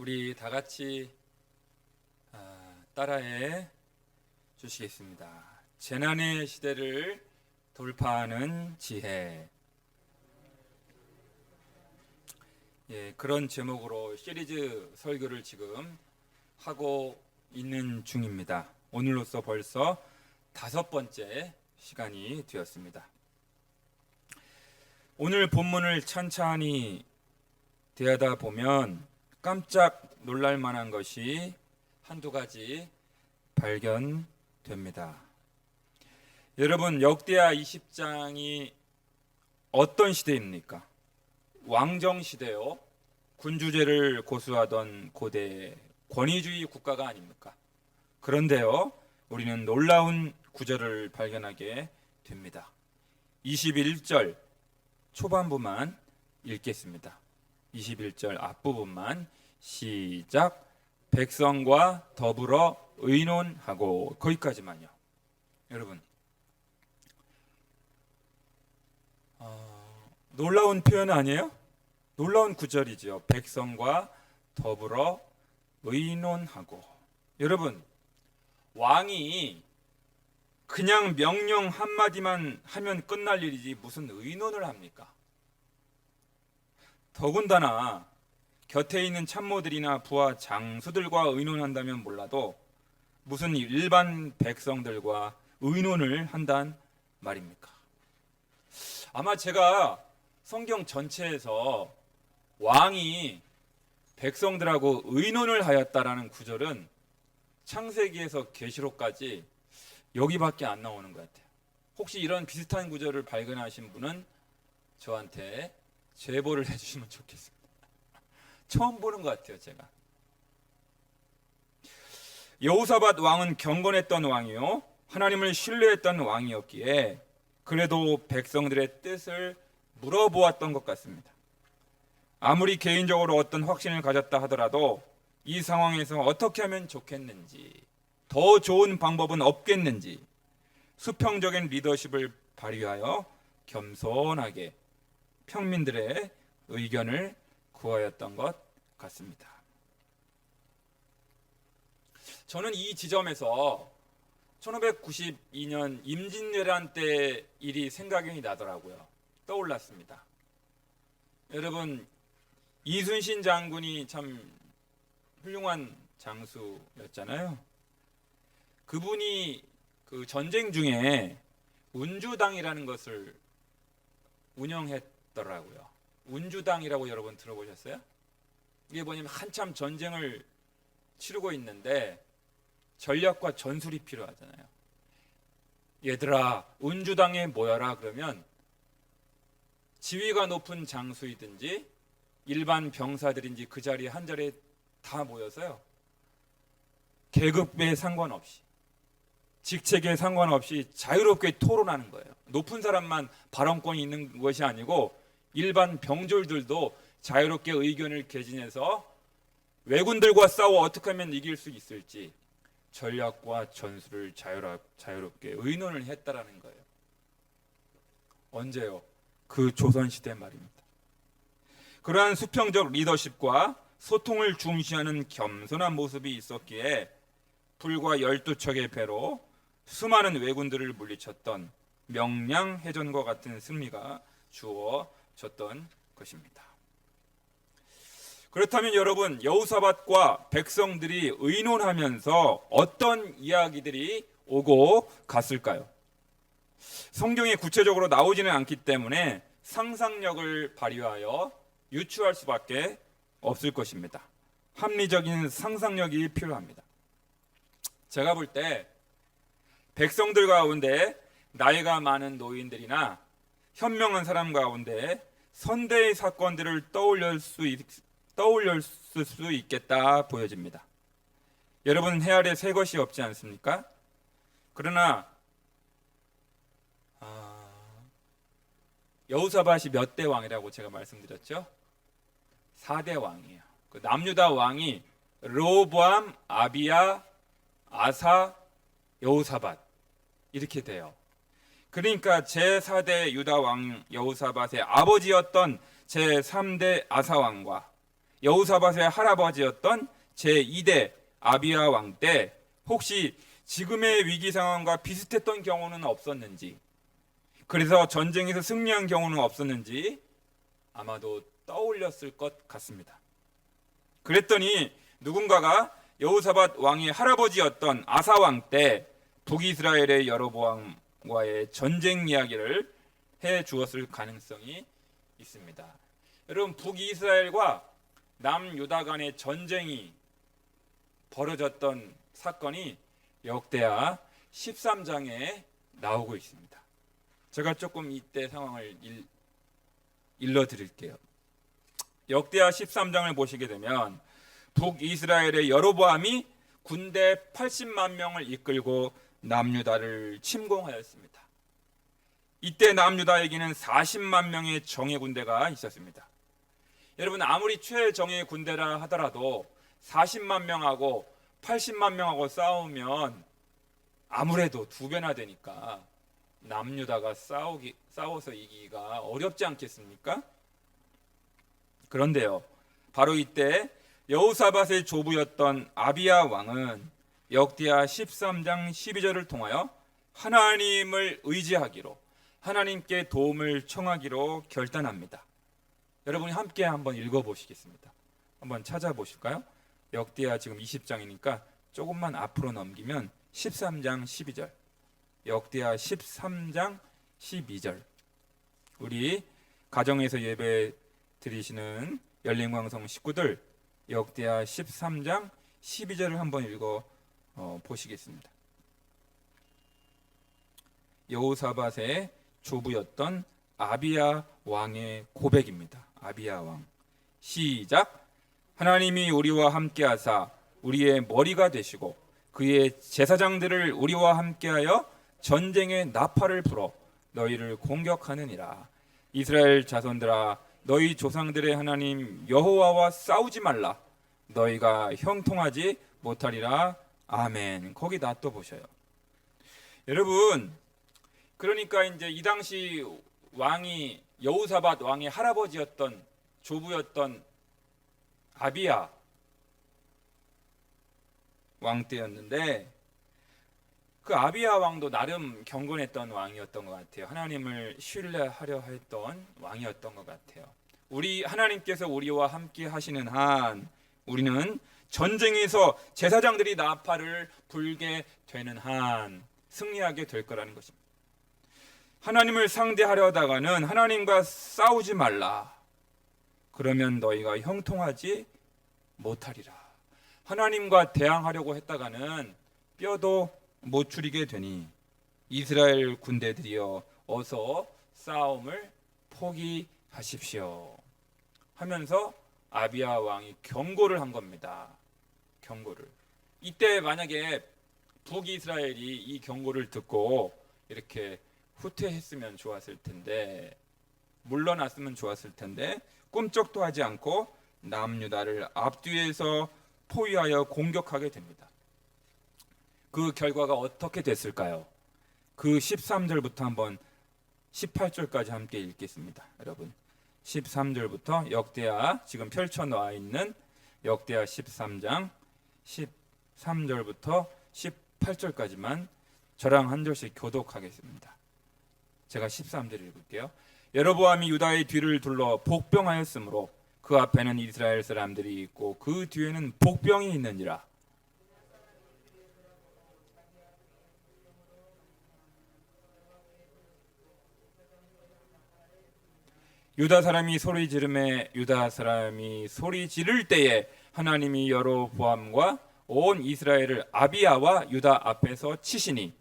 우리 다 같이 따라해 주시겠습니다. 재난의 시대를 돌파하는 지혜. 그런 제목으로 시리즈 설교를 지금 하고 있는 중입니다. 오늘로써 벌써 5번째 시간이 되었습니다. 오늘 본문을 찬찬히 대하다 보면 깜짝 놀랄 만한 것이 한두 가지 발견됩니다. 여러분, 역대하 20장이 어떤 시대입니까? 왕정시대요. 군주제를 고수하던 고대 권위주의 국가가 아닙니까? 그런데요, 우리는 놀라운 구절을 발견하게 됩니다. 21절 초반부만 읽겠습니다. 21절 앞부분만 시작. 백성과 더불어 의논하고, 거기까지만요. 여러분, 놀라운 표현 아니에요? 놀라운 구절이죠. 백성과 더불어 의논하고. 여러분, 왕이 그냥 명령 한마디만 하면 끝날 일이지 무슨 의논을 합니까? 더군다나 곁에 있는 참모들이나 부하 장수들과 의논한다면 몰라도 무슨 일반 백성들과 의논을 한단 말입니까? 아마 제가 성경 전체에서 왕이 백성들하고 의논을 하였다라는 구절은 창세기에서 계시록까지 여기밖에 안 나오는 것 같아요. 혹시 이런 비슷한 구절을 발견하신 분은 저한테 제보를 해주시면 좋겠습니다. 처음 보는 것 같아요, 제가. 여호사밧 왕은 경건했던 왕이요, 하나님을 신뢰했던 왕이었기에 그래도 백성들의 뜻을 물어보았던 것 같습니다. 아무리 개인적으로 어떤 확신을 가졌다 하더라도 이 상황에서 어떻게 하면 좋겠는지, 더 좋은 방법은 없겠는지 수평적인 리더십을 발휘하여 겸손하게 평민들의 의견을 구하였던 것 같습니다. 저는 이 지점에서 1592년 임진왜란 때 일이 생각이 나더라고요. 떠올랐습니다. 여러분, 이순신 장군이 참 훌륭한 장수였잖아요. 그분이 그 전쟁 중에 운주당이라는 것을 운영했더라고요. 운주당이라고 여러분 들어보셨어요? 이게 뭐냐면 한참 전쟁을 치르고 있는데 전략과 전술이 필요하잖아요. 얘들아, 운주당에 모여라 그러면 지위가 높은 장수이든지 일반 병사들인지 그 자리에 한 자리에 다 모여서요, 계급에 상관없이, 직책에 상관없이 자유롭게 토론하는 거예요. 높은 사람만 발언권이 있는 것이 아니고 일반 병졸들도 자유롭게 의견을 개진해서 왜군들과 싸워 어떻게 하면 이길 수 있을지 전략과 전술을 자유롭게 의논을 했다라는 거예요. 언제요? 그 조선시대 말입니다. 그러한 수평적 리더십과 소통을 중시하는 겸손한 모습이 있었기에 불과 12척의 배로 수많은 왜군들을 물리쳤던 명량해전과 같은 승리가 주어졌던 것입니다. 그렇다면 여러분, 여호사밧과 백성들이 의논하면서 어떤 이야기들이 오고 갔을까요? 성경에 구체적으로 나오지는 않기 때문에 상상력을 발휘하여 유추할 수밖에 없을 것입니다. 합리적인 상상력이 필요합니다. 제가 볼 때 백성들 가운데 나이가 많은 노인들이나 현명한 사람 가운데 선대의 사건들을 떠올릴 수 있겠다 보여집니다. 여러분, 해 아래 새 것이 없지 않습니까? 그러나 여호사밧이 몇 대 왕이라고 제가 말씀드렸죠? 4대 왕이에요. 그 남유다 왕이 르호보암, 아비야, 아사, 여호사밧 이렇게 돼요. 그러니까 제4대 유다 왕 여호사밧의 아버지였던 제3대 아사 왕과 여호사밧의 할아버지였던 제2대 아비야 왕 때 혹시 지금의 위기 상황과 비슷했던 경우는 없었는지, 그래서 전쟁에서 승리한 경우는 없었는지 아마도 떠올렸을 것 같습니다. 그랬더니 누군가가 여호사밧 왕의 할아버지였던 아사 왕 때 북이스라엘의 여로보암과의 전쟁 이야기를 해 주었을 가능성이 있습니다. 여러분, 북이스라엘과 남유다 간의 전쟁이 벌어졌던 사건이 역대하 13장에 나오고 있습니다. 제가 조금 이때 상황을 일러드릴게요. 역대하 13장을 보시게 되면 북이스라엘의 여로보암이 군대 80만 명을 이끌고 남유다를 침공하였습니다. 이때 남유다에게는 40만 명의 정예 군대가 있었습니다. 여러분, 아무리 최정예 군대라 하더라도 40만 명하고 80만 명하고 싸우면 아무래도 두 배나 되니까 남유다가 싸워서 이기기가 어렵지 않겠습니까? 그런데요, 바로 이때 여호사밧의 조부였던 아비야 왕은 역대하 13장 12절을 통하여 하나님을 의지하기로, 하나님께 도움을 청하기로 결단합니다. 여러분이 함께 한번 읽어보시겠습니다. 한번 찾아보실까요? 역대하 지금 20장이니까 조금만 앞으로 넘기면 13장 12절, 역대하 13장 12절. 우리 가정에서 예배 드리시는 열린광성 식구들, 역대하 13장 12절을 한번 읽어 보시겠습니다. 여호사밧의 조부였던 아비야 왕의 고백입니다. 아비야 왕. 시작. 하나님이 우리와 함께하사 우리의 머리가 되시고 그의 제사장들을 우리와 함께하여 전쟁의 나팔을 불어 너희를 공격하느니라. 이스라엘 자손들아, 너희 조상들의 하나님 여호와와 싸우지 말라. 너희가 형통하지 못하리라. 아멘. 거기 놔둬 보셔요. 여러분, 그러니까 이제 이 당시 왕이 여호사밧 왕의 할아버지였던 조부였던 아비야 왕 때였는데, 그 아비야 왕도 나름 경건했던 왕이었던 것 같아요. 하나님을 신뢰하려 했던 왕이었던 것 같아요. 우리 하나님께서 우리와 함께 하시는 한 우리는 전쟁에서 제사장들이 나팔을 불게 되는 한 승리하게 될 거라는 것입니다. 하나님을 상대하려다가는 하나님과 싸우지 말라. 그러면 너희가 형통하지 못하리라. 하나님과 대항하려고 했다가는 뼈도 못 추리게 되니 이스라엘 군대들이여 어서 싸움을 포기하십시오 하면서 아비야 왕이 경고를 한 겁니다. 경고를. 이때 만약에 북이스라엘이 이 경고를 듣고 이렇게 후퇴했으면 좋았을 텐데, 물러났으면 좋았을 텐데 꿈쩍도 하지 않고 남유다를 앞뒤에서 포위하여 공격하게 됩니다. 그 결과가 어떻게 됐을까요? 그 13절부터 한번 18절까지 함께 읽겠습니다. 여러분, 13절부터 역대하 지금 펼쳐놓아 있는 역대하 13장 13절부터 18절까지만 저랑 한 절씩 교독하겠습니다. 제가 13절 읽을게요. 여로보암이 유다의 뒤를 둘러 복병하였으므로 그 앞에는 이스라엘 사람들이 있고 그 뒤에는 복병이 있느니라. 유다 사람이 소리 지르매 유다 사람이 소리 지를 때에 하나님이 여로보암과 온 이스라엘을 아비야와 유다 앞에서 치시니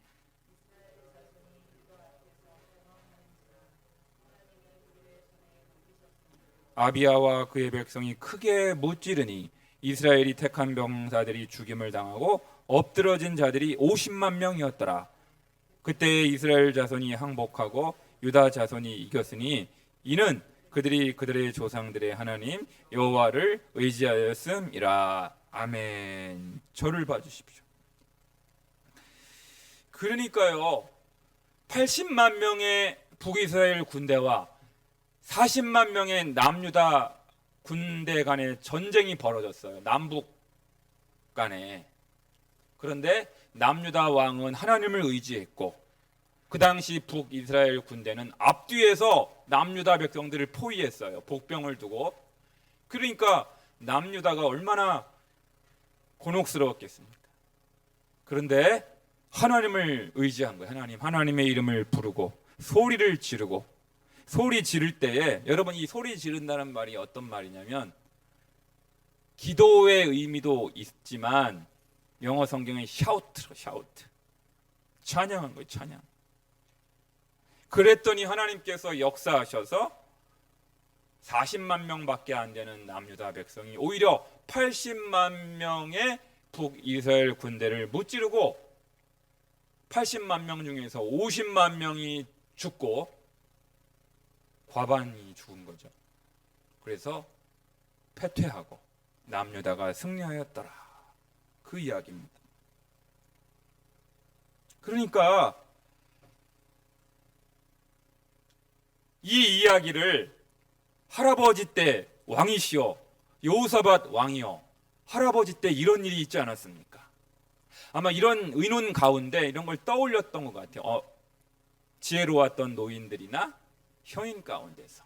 아비야와 그의 백성이 크게 무찌르니 이스라엘이 택한 병사들이 죽임을 당하고 엎드러진 자들이 50만 명이었더라. 그때 이스라엘 자손이 항복하고 유다 자손이 이겼으니 이는 그들이 그들의 조상들의 하나님 여호와를 의지하였음이라. 아멘. 저를 봐주십시오. 그러니까요, 80만 명의 북이스라엘 군대와 40만 명의 남유다 군대 간에 전쟁이 벌어졌어요. 남북 간에. 그런데 남유다 왕은 하나님을 의지했고 그 당시 북이스라엘 군대는 앞뒤에서 남유다 백성들을 포위했어요. 복병을 두고. 그러니까 남유다가 얼마나 곤혹스러웠겠습니까? 그런데 하나님을 의지한 거예요. 하나님의 이름을 부르고 소리를 지르고, 소리 지를 때에, 여러분 이 소리 지른다는 말이 어떤 말이냐면 기도의 의미도 있지만 영어 성경에 샤우트로, 샤우트, 찬양한 거예요. 찬양. 그랬더니 하나님께서 역사하셔서 40만 명밖에 안 되는 남유다 백성이 오히려 80만 명의 북이스라엘 군대를 무찌르고 80만 명 중에서 50만 명이 죽고 과반이 죽은 거죠. 그래서 패퇴하고 남유다가 승리하였더라. 그 이야기입니다. 그러니까 이 이야기를 할아버지 때 왕이시여 여호사밧 왕이여 할아버지 때 이런 일이 있지 않았습니까? 아마 이런 의논 가운데 이런 걸 떠올렸던 것 같아요. 지혜로웠던 노인들이나 형인 가운데서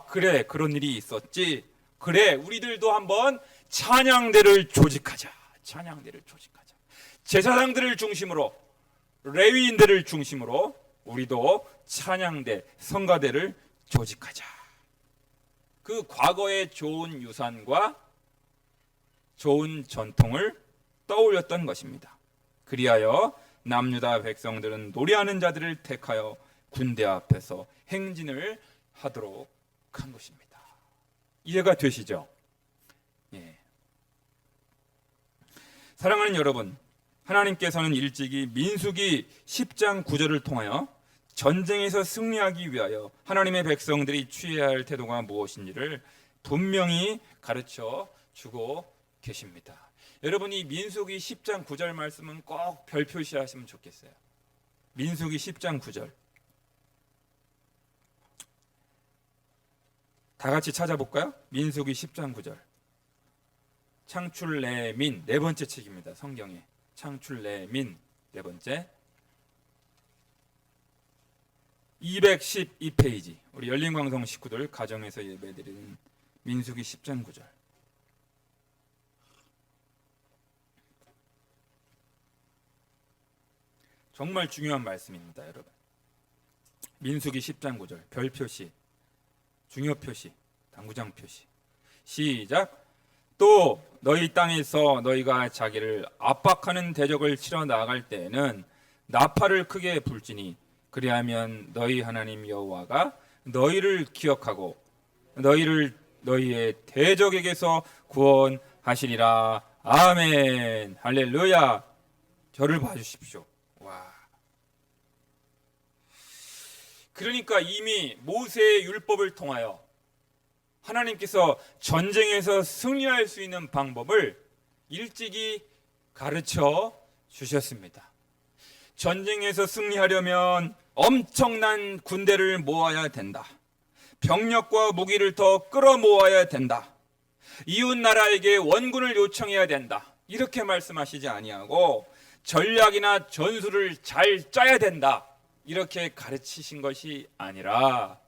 그래 그런 일이 있었지. 그래 우리들도 한번 찬양대를 조직하자. 찬양대를 조직하자. 제사장들을 중심으로 레위인들을 중심으로 우리도 찬양대, 성가대를 조직하자. 그 과거의 좋은 유산과 좋은 전통을 떠올렸던 것입니다. 그리하여 남유다 백성들은 노래하는 자들을 택하여 군대 앞에서 행진을 하도록 한 것입니다. 이해가 되시죠? 예. 사랑하는 여러분, 하나님께서는 일찍이 민수기 10장 9절을 통하여 전쟁에서 승리하기 위하여 하나님의 백성들이 취해야 할 태도가 무엇인지를 분명히 가르쳐 주고 계십니다. 여러분이 민수기 10장 9절 말씀은 꼭 별 표시하시면 좋겠어요. 민수기 10장 9절. 다 같이 찾아볼까요? 민수기 10장 9절. 창출레민 네 번째 책입니다. 성경에. 창출레민 네 번째. 212페이지. 우리 열린광성 식구들 가정에서 예배드리는 민수기 10장 9절. 정말 중요한 말씀입니다, 여러분. 민수기 10장 9절. 별 표시, 중요 표시, 당구장 표시. 시작. 또 너희 땅에서 너희가 자기를 압박하는 대적을 치러 나갈 때에는 나팔을 크게 불지니 그리하면 너희 하나님 여호와가 너희를 기억하고 너희를 너희의 대적에게서 구원하시리라. 아멘. 할렐루야. 저를 봐주십시오. 와. 그러니까 이미 모세의 율법을 통하여 하나님께서 전쟁에서 승리할 수 있는 방법을 일찍이 가르쳐 주셨습니다. 전쟁에서 승리하려면 엄청난 군대를 모아야 된다. 병력과 무기를 더 끌어모아야 된다. 이웃 나라에게 원군을 요청해야 된다. 이렇게 말씀하시지 아니하고 전략이나 전술을 잘 짜야 된다. 이렇게 가르치신 것이 아니라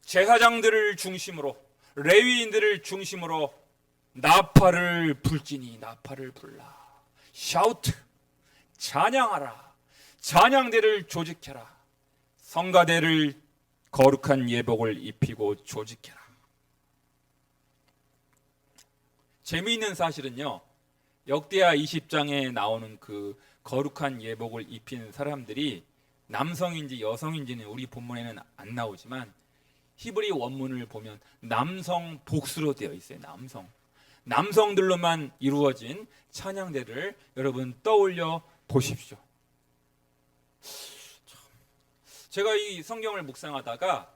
제사장들을 중심으로 레위인들을 중심으로 나팔을 불지니 나팔을 불라. 샤우트, 찬양하라. 찬양대를 조직해라. 성가대를 거룩한 예복을 입히고 조직해라. 재미있는 사실은요, 역대하 20장에 나오는 그 거룩한 예복을 입힌 사람들이 남성인지 여성인지는 우리 본문에는 안 나오지만 히브리 원문을 보면 남성 복수로 되어 있어요. 남성들로만 이루어진 찬양대를 여러분 떠올려 보십시오. 제가 이 성경을 묵상하다가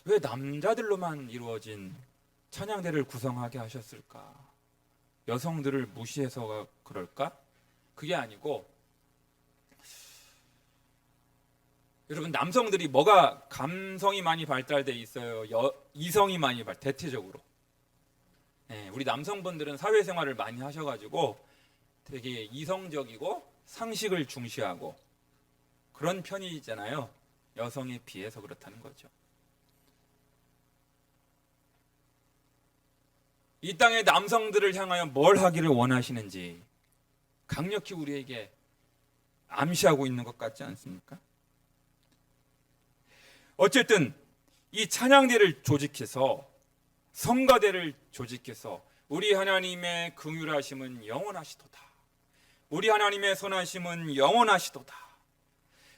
왜 남자들로만 이루어진 찬양대를 구성하게 하셨을까? 여성들을 무시해서 그럴까? 그게 아니고 여러분, 남성들이 뭐가 감성이 많이 발달돼 있어요? 이성이 많이 대체적으로. 우리 남성분들은 사회생활을 많이 하셔가지고 되게 이성적이고 상식을 중시하고 그런 편이잖아요. 여성에 비해서 그렇다는 거죠. 이 땅의 남성들을 향하여 뭘 하기를 원하시는지 강력히 우리에게 암시하고 있는 것 같지 않습니까? 어쨌든 이 찬양대를 조직해서, 성가대를 조직해서 우리 하나님의 긍휼하심은 영원하시도다. 우리 하나님의 선하심은 영원하시도다.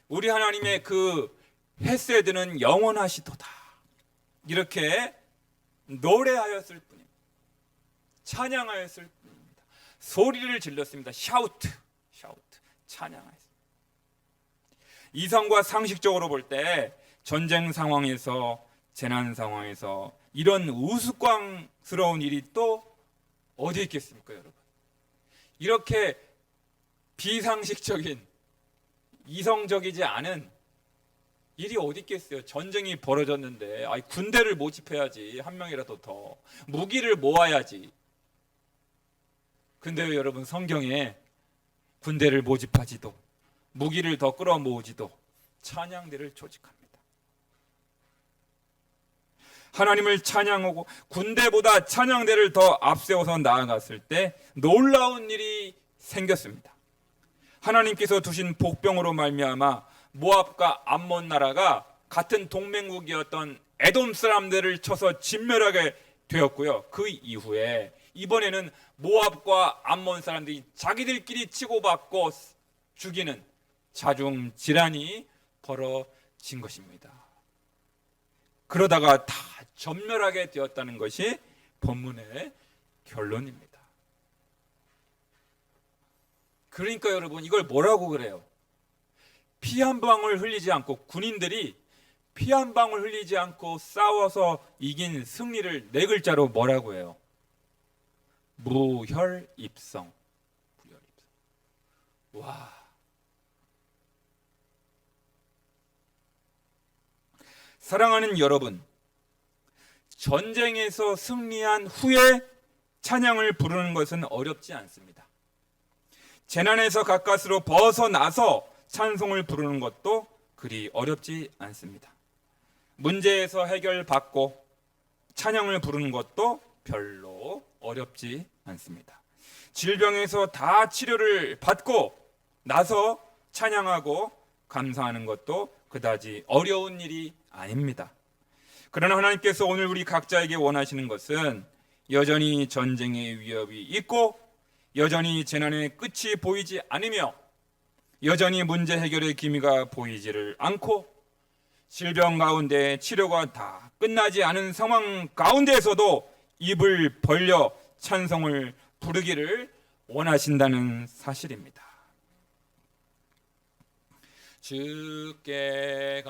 우리 하나님의 그 헤세드는 영원하시도다. 이렇게 노래하였을 뿐입니다. 찬양하였을 뿐입니다. 소리를 질렀습니다. 샤우트, 찬양하였습니다. 이성과 상식적으로 볼 때 전쟁 상황에서, 재난 상황에서 이런 우스꽝스러운 일이 또 어디 있겠습니까, 여러분? 이렇게 비상식적인, 이성적이지 않은 일이 어디 있겠어요? 전쟁이 벌어졌는데 군대를 모집해야지, 한 명이라도 더 무기를 모아야지. 근데요, 여러분, 성경에 군대를 모집하지도 무기를 더 끌어모으지도 찬양대를 조직합니다. 하나님을 찬양하고 군대보다 찬양대를 더 앞세워서 나아갔을 때 놀라운 일이 생겼습니다. 하나님께서 두신 복병으로 말미암아 모압과 암몬 나라가 같은 동맹국이었던 에돔 사람들을 쳐서 진멸하게 되었고요. 그 이후에 이번에는 모압과 암몬 사람들이 자기들끼리 치고받고 죽이는 자중질환이 벌어진 것입니다. 그러다가 다 전멸하게 되었다는 것이 본문의 결론입니다. 그러니까 여러분, 이걸 뭐라고 그래요? 피 한 방울 흘리지 않고, 군인들이 피 한 방울 흘리지 않고 싸워서 이긴 승리를 네 글자로 뭐라고 해요? 무혈입성. 와. 사랑하는 여러분, 전쟁에서 승리한 후에 찬양을 부르는 것은 어렵지 않습니다. 재난에서 가까스로 벗어나서 찬송을 부르는 것도 그리 어렵지 않습니다. 문제에서 해결받고 찬양을 부르는 것도 별로 어렵지 않습니다. 질병에서 다 치료를 받고 나서 찬양하고 감사하는 것도 그다지 어려운 일이 아닙니다. 그러나 하나님께서 오늘 우리 각자에게 원하시는 것은 여전히 전쟁의 위협이 있고, 여전히 재난의 끝이 보이지 않으며, 여전히 문제 해결의 기미가 보이지를 않고, 질병 가운데 치료가 다 끝나지 않은 상황 가운데에서도 입을 벌려 찬송을 부르기를 원하신다는 사실입니다. 주께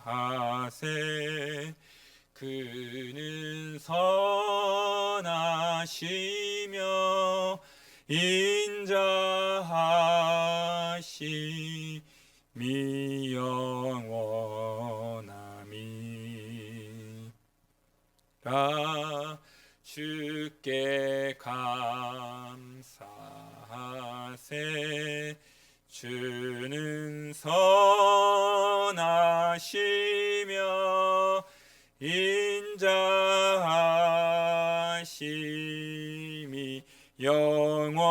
감사하세. 그는 선하시며 인자하심이 영원함이라. 주께 감사하세. 주는 선하시며 인자하심이 영원하시라.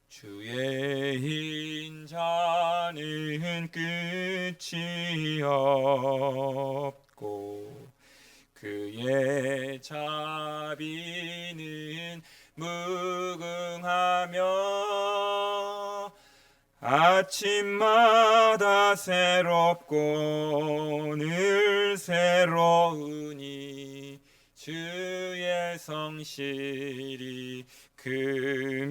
주의 인자는 끝이 없고 그의 자비는 무궁하며 아침마다 새롭고 늘 새로우니 주의 성실이 금이라.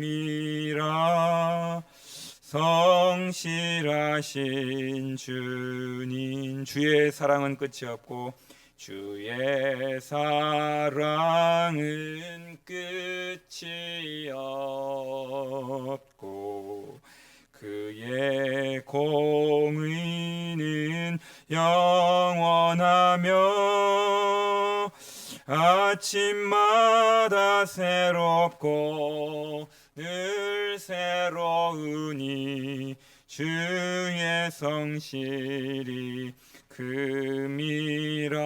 성실하신 주님, 주의 사랑은 끝이 없고 주의 사랑은 끝이 없고 그의 공의는 영원하며 아침마다 새롭고 늘 새로우니 주의 성실이 금이라.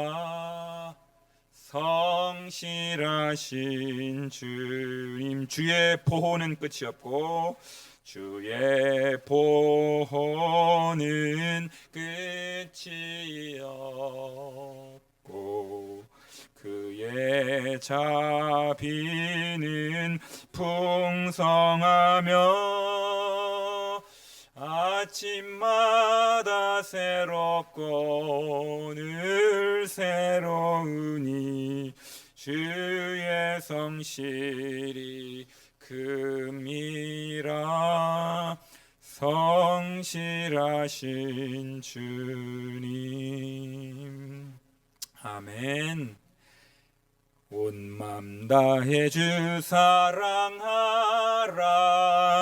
성실하신 주님, 주의 보호는 끝이 없고 주의 보호는 끝이 없고 그의 자비는 풍성하며 아침마다 새롭고 늘 새로우니 주의 성실이 금이라. 성실하신 주님. 아멘. 온 맘 다해 주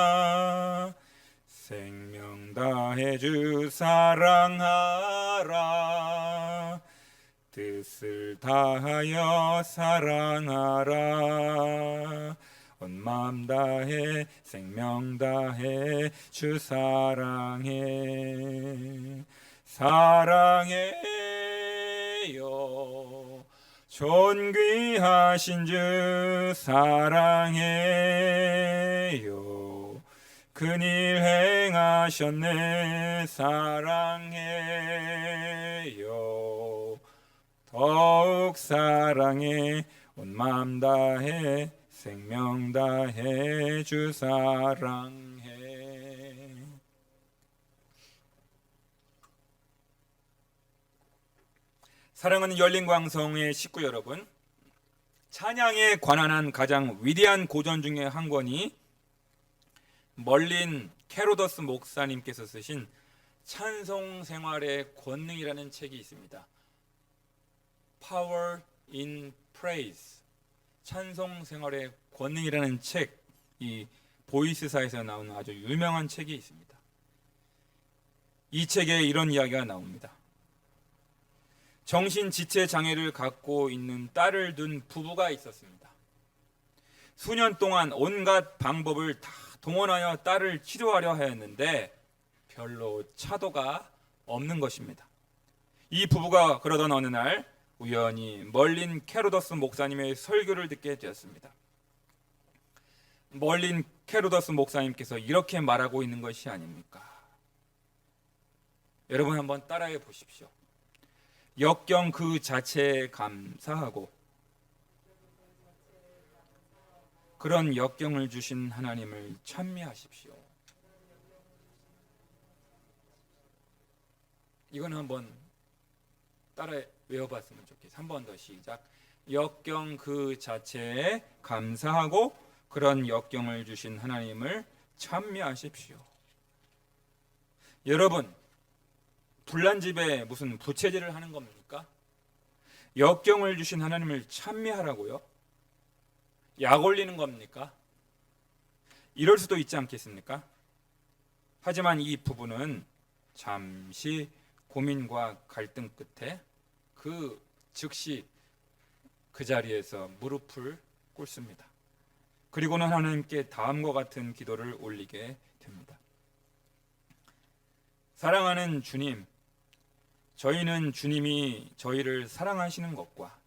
사랑하라. 생명 다해 주 사랑하라. 뜻을 다하여 사랑하라. 온 마음 다해 생명 다해 주 사랑해. 사랑해요 존귀하신 주 사랑해요. 큰일 행하셨네 사랑해요. 더욱 사랑해 온 마음 다해 생명 다해 주 사랑해. 사랑하는 열린광성의 식구 여러분, 찬양에 관한 가장 위대한 고전 중에 한 권이 멀린 캐로더스 목사님께서 쓰신 찬송 생활의 권능이라는 책이 있습니다. Power in Praise, 찬송 생활의 권능이라는 책, 이 보이스사에서 나오는 아주 유명한 책이 있습니다. 이 책에 이런 이야기가 나옵니다. 정신지체 장애를 갖고 있는 딸을 둔 부부가 있었습니다. 수년 동안 온갖 방법을 다 동원하여 딸을 치료하려 하였는데 별로 차도가 없는 것입니다. 이 부부가 그러던 어느 날 우연히 멀린 캐로더스 목사님의 설교를 듣게 되었습니다. 멀린 캐로더스 목사님께서 이렇게 말하고 있는 것이 아닙니까? 여러분 한번 따라해 보십시오. 역경 그 자체에 감사하고 그런 역경을 주신 하나님을 찬미하십시오. 이건 한번 따라 외워봤으면 좋겠어요. 한 번 더 시작. 역경 그 자체에 감사하고 그런 역경을 주신 하나님을 찬미하십시오. 여러분, 불난 집에 무슨 부채질을 하는 겁니까? 역경을 주신 하나님을 찬미하라고요? 약 올리는 겁니까? 이럴 수도 있지 않겠습니까? 하지만 이 부부는 잠시 고민과 갈등 끝에 즉시 그 자리에서 무릎을 꿇습니다. 그리고는 하나님께 다음과 같은 기도를 올리게 됩니다. 사랑하는 주님, 저희는 주님이 저희를 사랑하시는 것과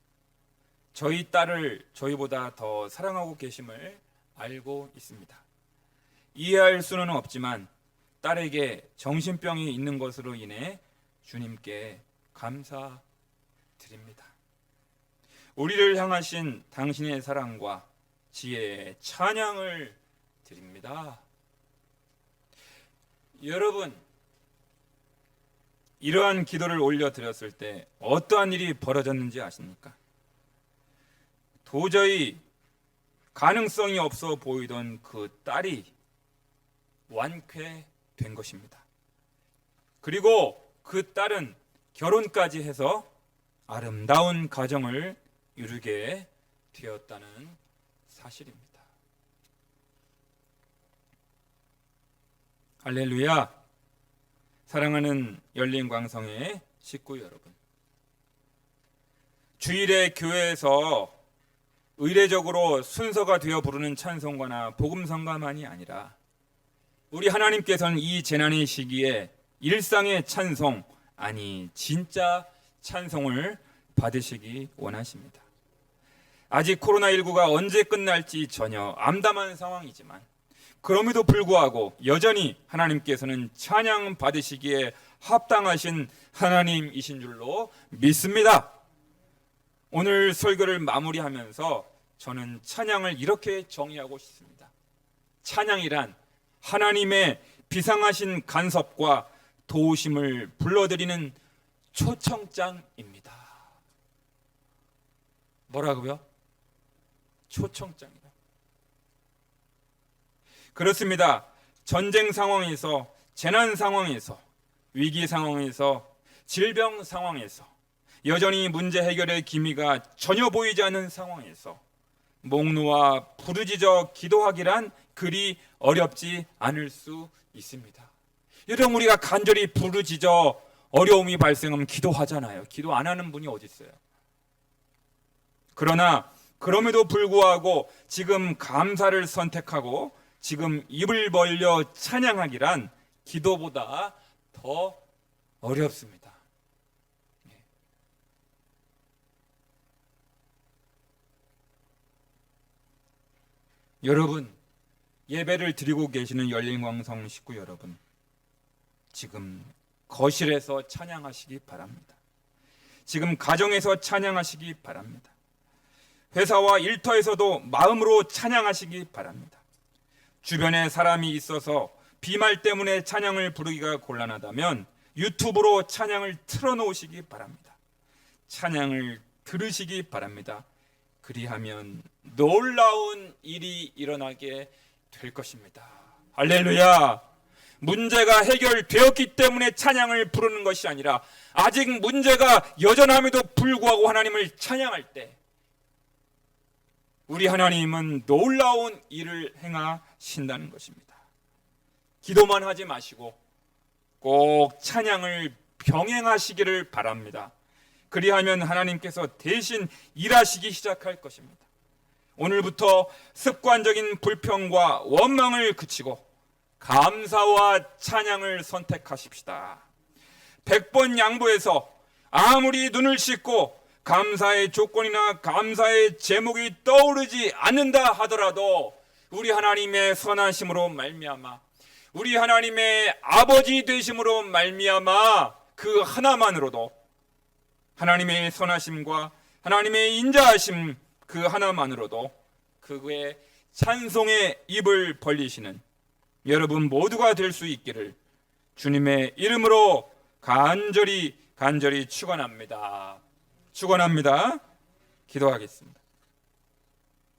저희 딸을 저희보다 더 사랑하고 계심을 알고 있습니다. 이해할 수는 없지만 딸에게 정신병이 있는 것으로 인해 주님께 감사드립니다. 우리를 향하신 당신의 사랑과 지혜의 찬양을 드립니다. 여러분, 이러한 기도를 올려드렸을 때 어떠한 일이 벌어졌는지 아십니까? 도저히 가능성이 없어 보이던 그 딸이 완쾌된 것입니다. 그리고 그 딸은 결혼까지 해서 아름다운 가정을 이루게 되었다는 사실입니다. 할렐루야. 사랑하는 열린광성의 식구 여러분, 주일에 교회에서 의례적으로 순서가 되어 부르는 찬송가나 복음성가만이 아니라 우리 하나님께서는 이 재난의 시기에 일상의 찬송, 아니 진짜 찬송을 받으시기 원하십니다. 아직 코로나19가 언제 끝날지 전혀 암담한 상황이지만 그럼에도 불구하고 여전히 하나님께서는 찬양 받으시기에 합당하신 하나님이신 줄로 믿습니다. 오늘 설교를 마무리하면서 저는 찬양을 이렇게 정의하고 싶습니다. 찬양이란 하나님의 비상하신 간섭과 도우심을 불러드리는 초청장입니다. 뭐라고요? 초청장이다. 그렇습니다. 전쟁 상황에서, 재난 상황에서, 위기 상황에서, 질병 상황에서, 여전히 문제 해결의 기미가 전혀 보이지 않는 상황에서 목 놓아 부르짖어 기도하기란 그리 어렵지 않을 수 있습니다. 여러분, 우리가 간절히 부르짖어 어려움이 발생하면 기도하잖아요. 기도 안 하는 분이 어디 있어요? 그러나 그럼에도 불구하고 지금 감사를 선택하고 지금 입을 벌려 찬양하기란 기도보다 더 어렵습니다. 여러분, 예배를 드리고 계시는 열린광성 식구 여러분, 지금 거실에서 찬양하시기 바랍니다. 지금 가정에서 찬양하시기 바랍니다. 회사와 일터에서도 마음으로 찬양하시기 바랍니다. 주변에 사람이 있어서 비말 때문에 찬양을 부르기가 곤란하다면 유튜브로 찬양을 틀어놓으시기 바랍니다. 찬양을 들으시기 바랍니다. 그리하면 놀라운 일이 일어나게 될 것입니다. 할렐루야. 문제가 해결되었기 때문에 찬양을 부르는 것이 아니라 아직 문제가 여전함에도 불구하고 하나님을 찬양할 때 우리 하나님은 놀라운 일을 행하신다는 것입니다. 기도만 하지 마시고 꼭 찬양을 병행하시기를 바랍니다. 그리하면 하나님께서 대신 일하시기 시작할 것입니다. 오늘부터 습관적인 불평과 원망을 그치고 감사와 찬양을 선택하십시다. 100번 양보해서 아무리 눈을 씻고 감사의 조건이나 감사의 제목이 떠오르지 않는다 하더라도 우리 하나님의 선하심으로 말미암아, 우리 하나님의 아버지 되심으로 말미암아 그 하나만으로도, 하나님의 선하심과 하나님의 인자하심 그 하나만으로도 그의 찬송의 입을 벌리시는 여러분 모두가 될 수 있기를 주님의 이름으로 간절히 축원합니다. 축원합니다. 기도하겠습니다.